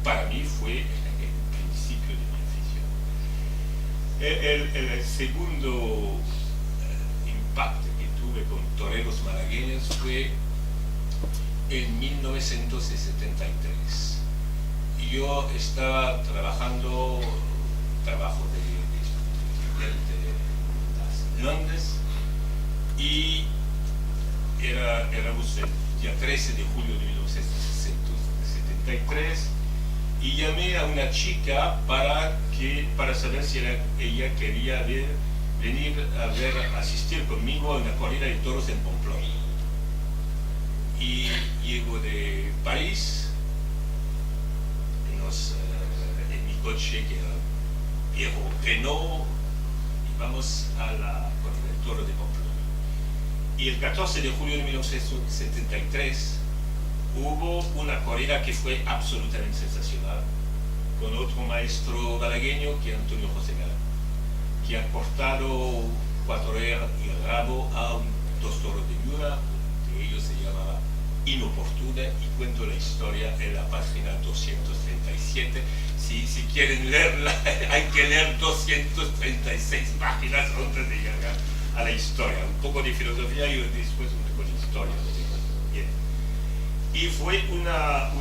para mí fue el principio de mi afición. El segundo impacto que tuve con toreros malagueños fue en 1973. Yo estaba trabajando, trabajo de estudiante en Londres, y éramos el día 13 de julio de 1973, y llamé a una chica para saber si ella quería venir a asistir conmigo a una corrida de toros en Pamplona. Y llego de París, en mi coche, que era viejo Renault, y vamos a la corrida de toros de Pamplona. Y el 14 de julio de 1973 hubo una corrida que fue absolutamente sensacional, con otro maestro malagueño, que es Antonio José Galán, que ha cortado 4 orejas y el rabo a 2 toros de Miura. De ellos se llamaba Inoportuna, y cuento la historia en la página 237. Si quieren leerla, hay que leer 236 páginas antes de llegar a la historia. Un poco de filosofía y después un poco de historia. Bien. Y fue una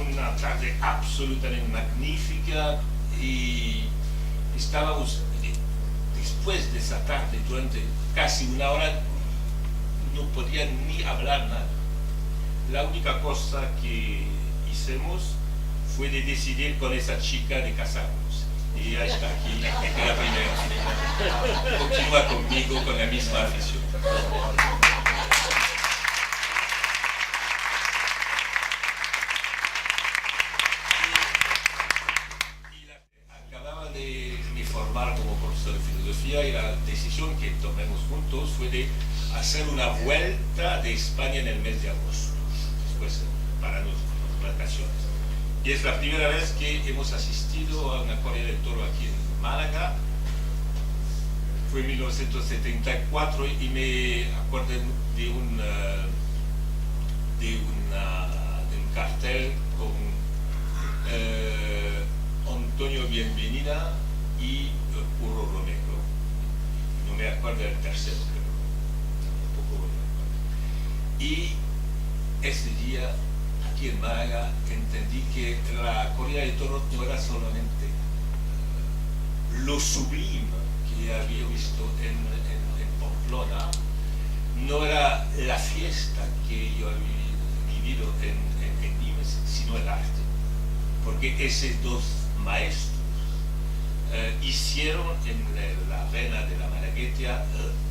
tarde absolutamente magnífica, y estábamos, después de esa tarde, durante casi una hora, no podía ni hablar nada. La única cosa que hicimos fue de decidir con esa chica de casarnos. Y ella está aquí en la primera fila. Continúa conmigo con la misma afición. Acababa de me formar como profesor de filosofía, y la decisión que tomamos juntos fue de hacer una vuelta de España en el mes de agosto, después para nuestras vacaciones. Y es la primera vez que hemos asistido a una corrida de toro aquí en Málaga. Fue en 1974, y me acuerdo de un cartel con Antonio Bienvenida y Curro Romero. No me acuerdo del tercero, pero tampoco me acuerdo. Y ese día, aquí en Málaga, entendí que la corrida de toros no era solamente lo sublime que había visto en Pamplona, no era la fiesta que yo había vivido en Nimes, sino el arte. Porque esos dos maestros hicieron en la vena de la Malaguetia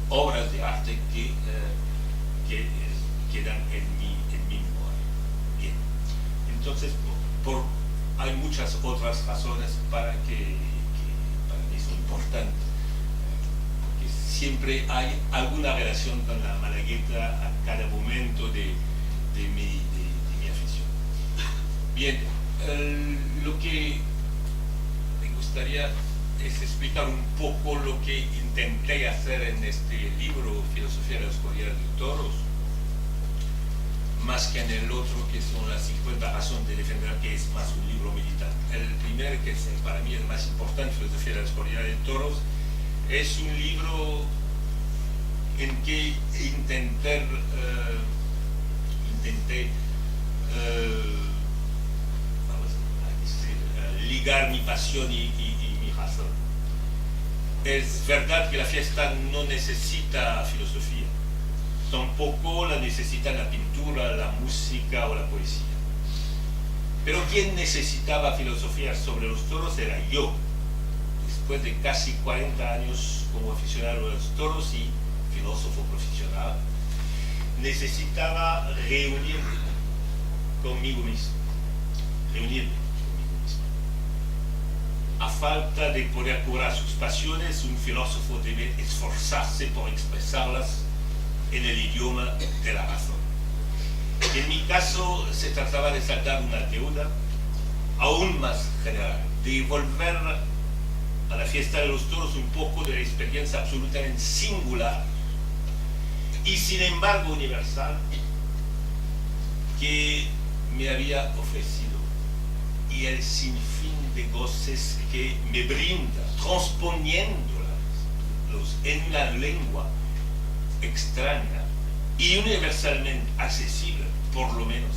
obras de arte que quedan en mi memoria. Bien. Entonces, hay muchas otras razones para que para mí son importantes. Porque siempre hay alguna relación con la Malagueta a cada momento de mi afición. Bien, lo que me gustaría es explicar un poco lo que intenté hacer en este libro, Filosofía de las Corridas de Toros, más que en el otro, que son las 50 razones de defender, que es más un libro militante. El primero, que es para mí el más importante, Filosofía de las Corridas de Toros, es un libro en que intenté ligar mi pasión y mi razón. Es verdad que la fiesta no necesita filosofía, tampoco la necesita la pintura, la música o la poesía. Pero quien necesitaba filosofía sobre los toros era yo, después de casi 40 años como aficionado a los toros y filósofo profesional. Necesitaba reunirme conmigo mismo. A falta de poder curar sus pasiones, un filósofo debe esforzarse por expresarlas en el idioma de la razón. En mi caso se trataba de saldar una deuda aún más general, de volver a la fiesta de los toros un poco de la experiencia absolutamente singular y sin embargo universal que me había ofrecido y y el sinfín de goces que me brinda, transponiéndolas en una lengua extraña y universalmente accesible, por lo menos.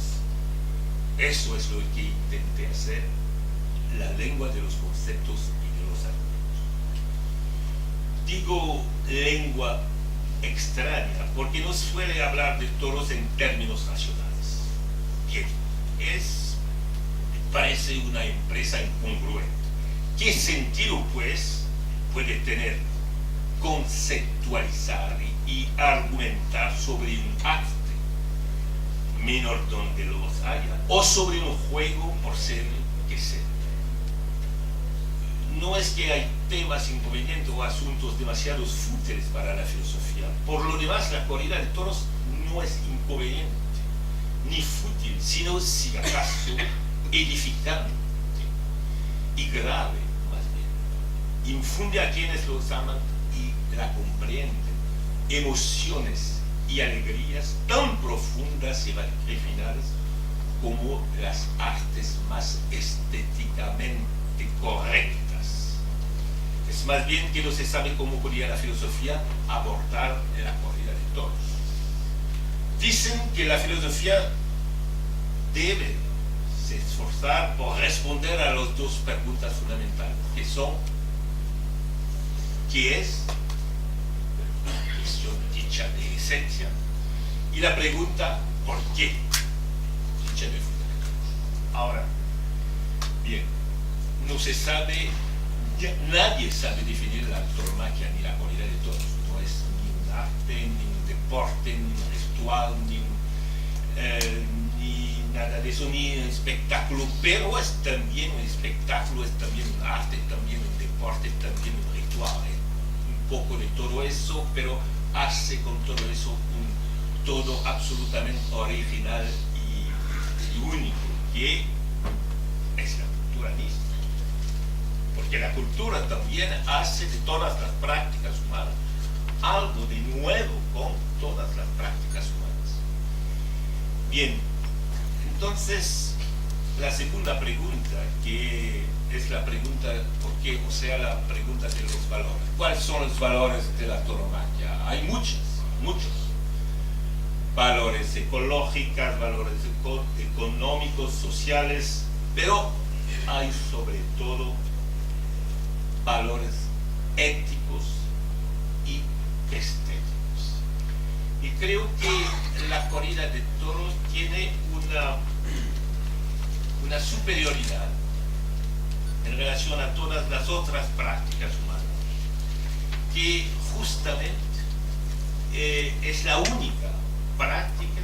Eso es lo que intenté hacer, la lengua de los conceptos y de los argumentos. Digo lengua extraña porque no suele hablar de toros en términos nacionales. Bien, parece una empresa incongruente. ¿Qué sentido, pues, puede tener conceptualizar y argumentar sobre un arte menor donde los haya, o sobre un juego por ser que sea? No es que hay temas inconvenientes o asuntos demasiado fútiles para la filosofía. Por lo demás, la corrida de toros no es inconveniente ni fútil, sino, si acaso, edificante y grave, más bien. Infunde a quienes los aman y la comprenden emociones y alegrías tan profundas y refinadas como las artes más estéticamente correctas. Es más bien que no se sabe cómo podría la filosofía abordar la corrida de toros. Dicen que la filosofía debe se esforzar por responder a las dos preguntas fundamentales, que son: ¿qué es? La cuestión dicha de esencia, y la pregunta ¿por qué? Dicha de fundamento. Ahora, bien, no se sabe, nadie sabe definir la tauromaquia ni la corrida de toros. No es ni un arte, ni un deporte, ni un ritual, ni nada de eso, ni un espectáculo, pero es también un espectáculo, es también un arte, también un deporte, también un ritual, un poco de todo eso, pero hace con todo eso un todo absolutamente original y único, que es la cultura misma. Porque la cultura también hace de todas las prácticas humanas algo de nuevo con todas las prácticas humanas. Bien, entonces la segunda pregunta, que es la pregunta ¿por qué? O sea, la pregunta de los valores. ¿Cuáles son los valores de la tauromaquia? Hay muchos. Valores ecológicos, valores económicos, sociales, pero hay sobre todo valores éticos y estéticos. Y creo que la corrida de toros tiene una superioridad en relación a todas las otras prácticas humanas, que justamente es la única práctica,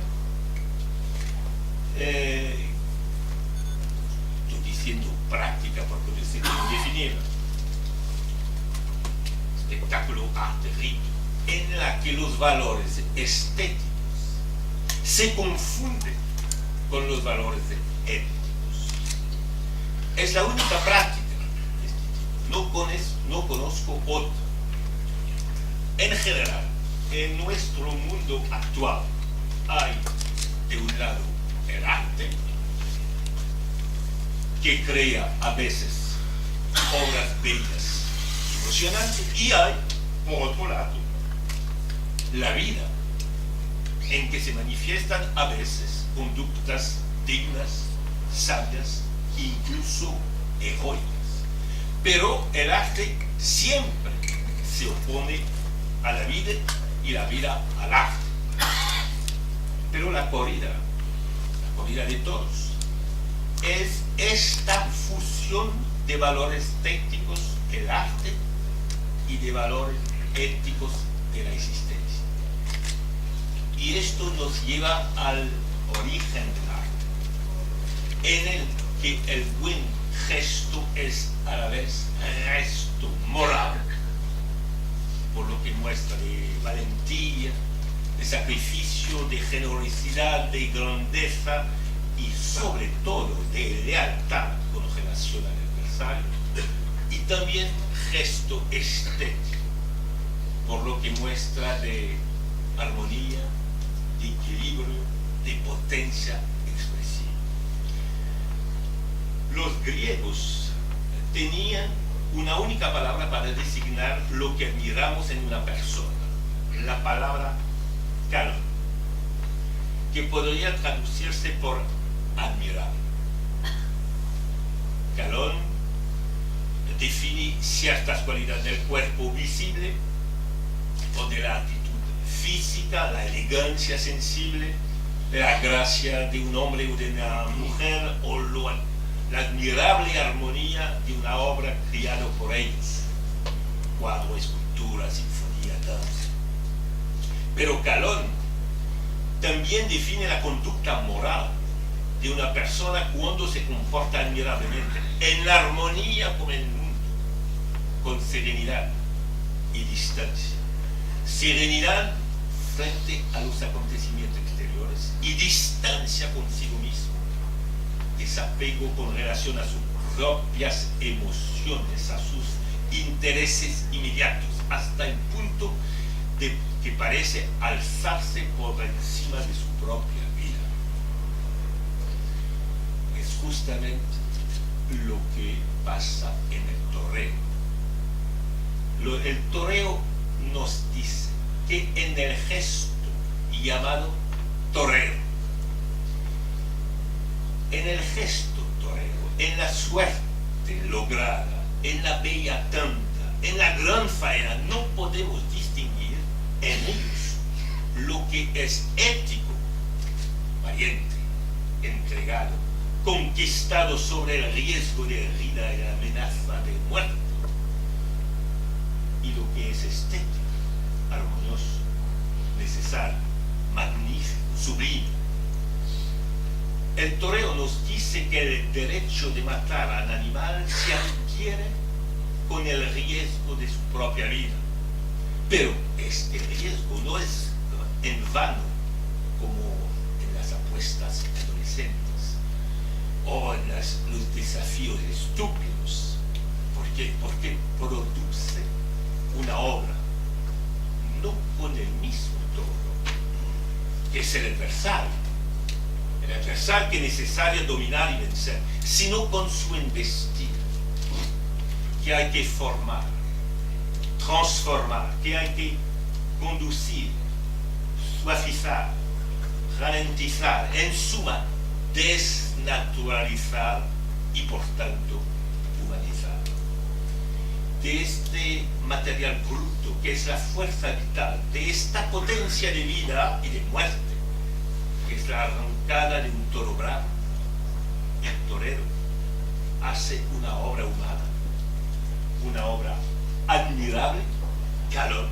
estoy diciendo práctica porque decir definirla, espectáculo, arte, rito, en la que los valores estéticos se confunden con los valores éticos. Es la única práctica de este tipo. No conozco otra. En general, en nuestro mundo actual hay, de un lado, el arte, que crea a veces obras bellas y emocionantes, y hay, por otro lado, la vida, en que se manifiestan a veces conductas dignas, sabias, incluso heroicas. Pero el arte siempre se opone a la vida y la vida al arte. Pero la corrida de toros, es esta fusión de valores técnicos del arte y de valores éticos de la existencia. Y esto nos lleva al origen del arte, en el que el buen gesto es a la vez gesto moral, por lo que muestra de valentía, de sacrificio, de generosidad, de grandeza y sobre todo de lealtad con relación al adversario, y también gesto estético, por lo que muestra de armonía, de equilibrio, de potencia expresiva. Los griegos tenían una única palabra para designar lo que admiramos en una persona, la palabra calón, que podría traducirse por admirable. Calón define ciertas cualidades del cuerpo visible o de la actitud física, la elegancia sensible, la gracia de un hombre o de una mujer, o la admirable armonía de una obra creada por ellos, cuadro, escultura, sinfonía, danza. Pero Calón también define la conducta moral de una persona cuando se comporta admirablemente, en la armonía con el mundo, con serenidad y distancia. Serenidad frente a los acontecimientos exteriores y distancia consigo mismo, desapego con relación a sus propias emociones, a sus intereses inmediatos, hasta el punto de que parece alzarse por encima de su propia vida. Es justamente lo que pasa en el toreo. El toreo nos dice que en el gesto llamado toreo, en el gesto torero, en la suerte lograda, en la bella tanda, en la gran faena, no podemos distinguir en ellos lo que es ético, valiente, entregado, conquistado sobre el riesgo de herida y la amenaza de muerte, y lo que es estético, armonioso, necesario, magnífico, sublime. El toreo nos dice que el derecho de matar al animal se adquiere con el riesgo de su propia vida. Pero este riesgo no es en vano, como en las apuestas adolescentes o en los desafíos estúpidos. ¿Por qué? Porque produce una obra, no con el mismo toro, que es el adversario que es necesario dominar y vencer, sino con su embestida, que hay que formar, transformar, que hay que conducir, suavizar, ralentizar, en suma, desnaturalizar y por tanto humanizar. De este material bruto, que es la fuerza vital, de esta potencia de vida y de muerte, que es la arrancada de un toro bravo, el torero hace una obra humana, una obra admirable, Calón,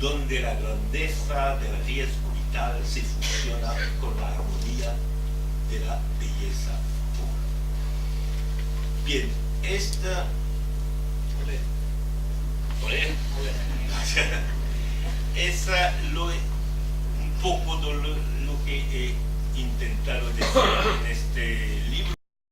donde la grandeza del riesgo vital se fusiona con la armonía de la belleza pura. Bien, esta... Esa un poco de lo que he intentado decir en este libro.